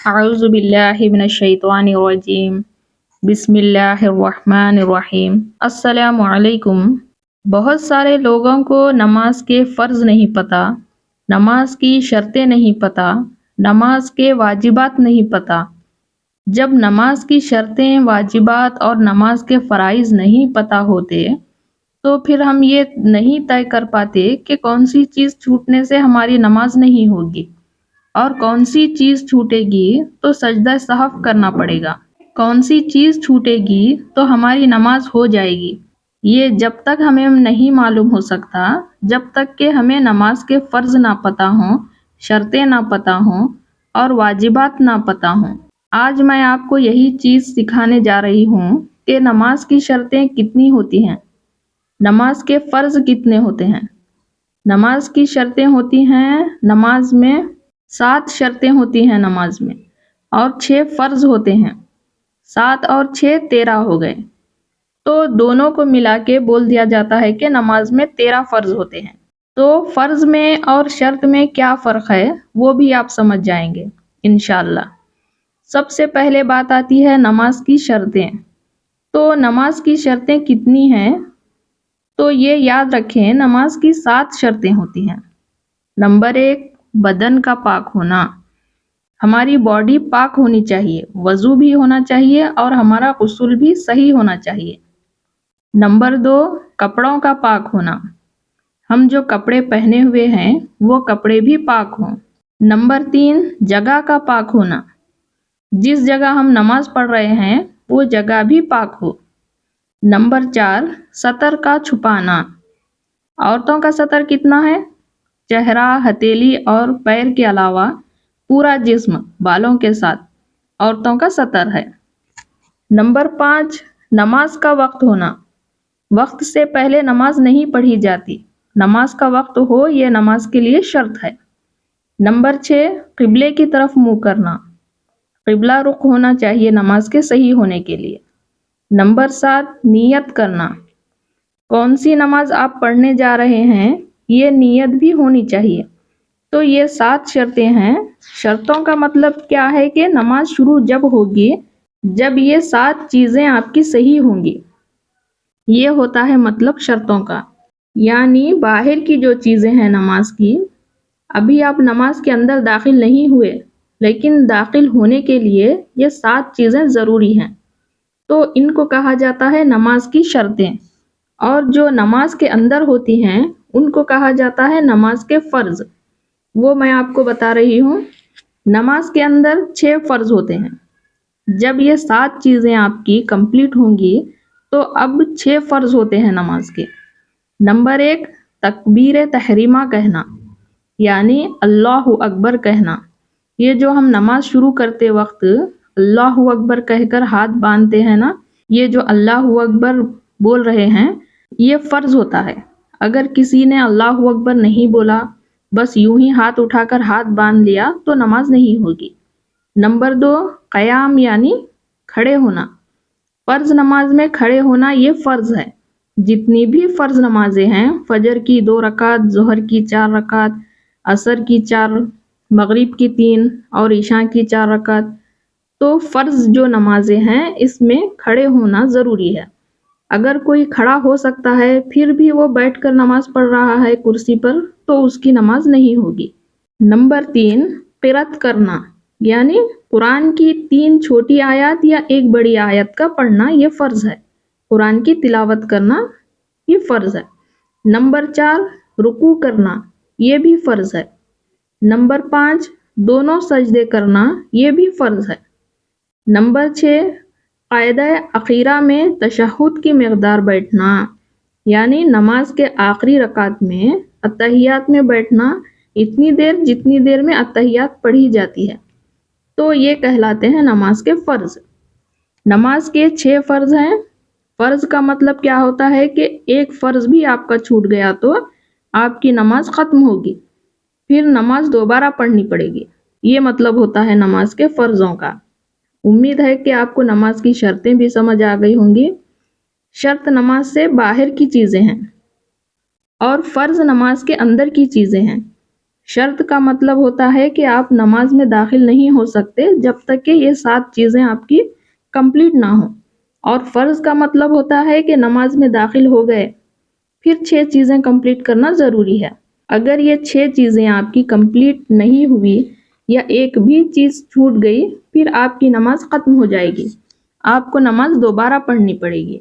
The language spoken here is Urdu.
اعوذ باللہ من الشیطان الرجیم بسم اللہ الرحمن الرحیم۔ السلام علیکم۔ بہت سارے لوگوں کو نماز کے فرض نہیں پتہ، نماز کی شرطیں نہیں پتہ، نماز کے واجبات نہیں پتہ۔ جب نماز کی شرطیں، واجبات اور نماز کے فرائض نہیں پتہ ہوتے تو پھر ہم یہ نہیں طے کر پاتے کہ کون سی چیز چھوٹنے سے ہماری نماز نہیں ہوگی اور کون سی چیز چھوٹے گی تو سجدہ سہو کرنا پڑے گا، کون سی چیز چھوٹے گی تو ہماری نماز ہو جائے گی۔ یہ جب تک ہمیں نہیں معلوم ہو سکتا، جب تک کہ ہمیں نماز کے فرض نہ پتہ ہوں، شرطیں نہ پتہ ہوں اور واجبات نہ پتہ ہوں۔ آج میں آپ کو یہی چیز سکھانے جا رہی ہوں کہ نماز کی شرطیں کتنی ہوتی ہیں، نماز کے فرض کتنے ہوتے ہیں۔ نماز کی شرطیں ہوتی ہیں، نماز میں 7 شرطیں ہوتی ہیں نماز میں، اور 6 فرض ہوتے ہیں۔ 7 اور 6 13 ہو گئے، تو دونوں کو ملا کے بول دیا جاتا ہے کہ نماز میں 13 فرض ہوتے ہیں۔ تو فرض میں اور شرط میں کیا فرق ہے وہ بھی آپ سمجھ جائیں گے انشاءاللہ۔ سب سے پہلے بات آتی ہے نماز کی شرطیں۔ تو نماز کی شرطیں کتنی ہیں؟ تو یہ یاد رکھیں، نماز کی 7 شرطیں ہوتی ہیں۔ نمبر 1، بدن کا پاک ہونا۔ ہماری باڈی پاک ہونی چاہیے، وضو بھی ہونا چاہیے اور ہمارا غسل بھی صحیح ہونا چاہیے۔ نمبر 2، کپڑوں کا پاک ہونا۔ ہم جو کپڑے پہنے ہوئے ہیں وہ کپڑے بھی پاک ہوں۔ نمبر 3، جگہ کا پاک ہونا۔ جس جگہ ہم نماز پڑھ رہے ہیں وہ جگہ بھی پاک ہو۔ نمبر 4، سطر کا چھپانا۔ عورتوں کا سطر کتنا ہے؟ چہرہ، ہتھیلی اور پیر کے علاوہ پورا جسم بالوں کے ساتھ عورتوں کا سطر ہے۔ نمبر 5، نماز کا وقت ہونا۔ وقت سے پہلے نماز نہیں پڑھی جاتی، نماز کا وقت ہو یہ نماز کے لیے شرط ہے۔ نمبر 6، قبلے کی طرف منہ کرنا۔ قبلہ رخ ہونا چاہیے نماز کے صحیح ہونے کے لیے۔ نمبر 7، نیت کرنا۔ کون سی نماز آپ پڑھنے جا رہے ہیں یہ نیت بھی ہونی چاہیے۔ تو یہ 7 شرطیں ہیں۔ شرطوں کا مطلب کیا ہے کہ نماز شروع جب ہوگی جب یہ 7 چیزیں آپ کی صحیح ہوں گی، یہ ہوتا ہے مطلب شرطوں کا۔ یعنی باہر کی جو چیزیں ہیں نماز کی، ابھی آپ نماز کے اندر داخل نہیں ہوئے لیکن داخل ہونے کے لیے یہ 7 چیزیں ضروری ہیں، تو ان کو کہا جاتا ہے نماز کی شرطیں۔ اور جو نماز کے اندر ہوتی ہیں ان کو کہا جاتا ہے نماز کے فرض۔ وہ میں آپ کو بتا رہی ہوں۔ نماز کے اندر 6 فرض ہوتے ہیں۔ جب یہ 7 چیزیں آپ کی کمپلیٹ ہوں گی تو اب 6 فرض ہوتے ہیں نماز کے۔ نمبر 1، تکبیر تحریمہ کہنا، یعنی اللہ اکبر کہنا۔ یہ جو ہم نماز شروع کرتے وقت اللہ اکبر کہہ کر ہاتھ باندھتے ہیں نا، یہ جو اللہ اکبر بول رہے ہیں یہ فرض ہوتا ہے۔ اگر کسی نے اللہ اکبر نہیں بولا، بس یوں ہی ہاتھ اٹھا کر ہاتھ باندھ لیا تو نماز نہیں ہوگی۔ نمبر 2، قیام یعنی کھڑے ہونا۔ فرض نماز میں کھڑے ہونا یہ فرض ہے۔ جتنی بھی فرض نمازیں ہیں، فجر کی 2 رکعت، ظہر کی 4 رکعت، عصر کی 4، مغرب کی 3 اور عشاء کی 4 رکعت، تو فرض جو نمازیں ہیں اس میں کھڑے ہونا ضروری ہے۔ اگر کوئی کھڑا ہو سکتا ہے پھر بھی وہ بیٹھ کر نماز پڑھ رہا ہے کرسی پر تو اس کی نماز نہیں ہوگی۔ نمبر 3، قرأت کرنا، یعنی قرآن کی 3 چھوٹی آیات یا ایک بڑی آیت کا پڑھنا یہ فرض ہے۔ قرآن کی تلاوت کرنا یہ فرض ہے۔ نمبر 4، رکوع کرنا، یہ بھی فرض ہے۔ نمبر 5، دونوں سجدے کرنا، یہ بھی فرض ہے۔ نمبر 6، قاعدہ اخیرہ میں تشہد کی مقدار بیٹھنا، یعنی نماز کے آخری رکعت میں اتحیات میں بیٹھنا اتنی دیر جتنی دیر میں اتحیات پڑھی جاتی ہے، تو یہ کہلاتے ہیں نماز کے فرض۔ نماز کے 6 فرض ہیں۔ فرض کا مطلب کیا ہوتا ہے کہ ایک فرض بھی آپ کا چھوٹ گیا تو آپ کی نماز ختم ہوگی، پھر نماز دوبارہ پڑھنی پڑے گی۔ یہ مطلب ہوتا ہے نماز کے فرضوں کا۔ امید ہے کہ آپ کو نماز کی شرطیں بھی سمجھ آ گئی ہوں گی۔ شرط نماز سے باہر کی چیزیں ہیں اور فرض نماز کے اندر کی چیزیں ہیں۔ شرط کا مطلب ہوتا ہے کہ آپ نماز میں داخل نہیں ہو سکتے جب تک کہ یہ 7 چیزیں آپ کی کمپلیٹ نہ ہوں، اور فرض کا مطلب ہوتا ہے کہ نماز میں داخل ہو گئے پھر 6 چیزیں کمپلیٹ کرنا ضروری ہے۔ اگر یہ 6 چیزیں آپ کی کمپلیٹ نہیں ہوئی یا ایک بھی چیز چھوٹ گئی پھر آپ کی نماز ختم ہو جائے گی، آپ کو نماز دوبارہ پڑھنی پڑے گی۔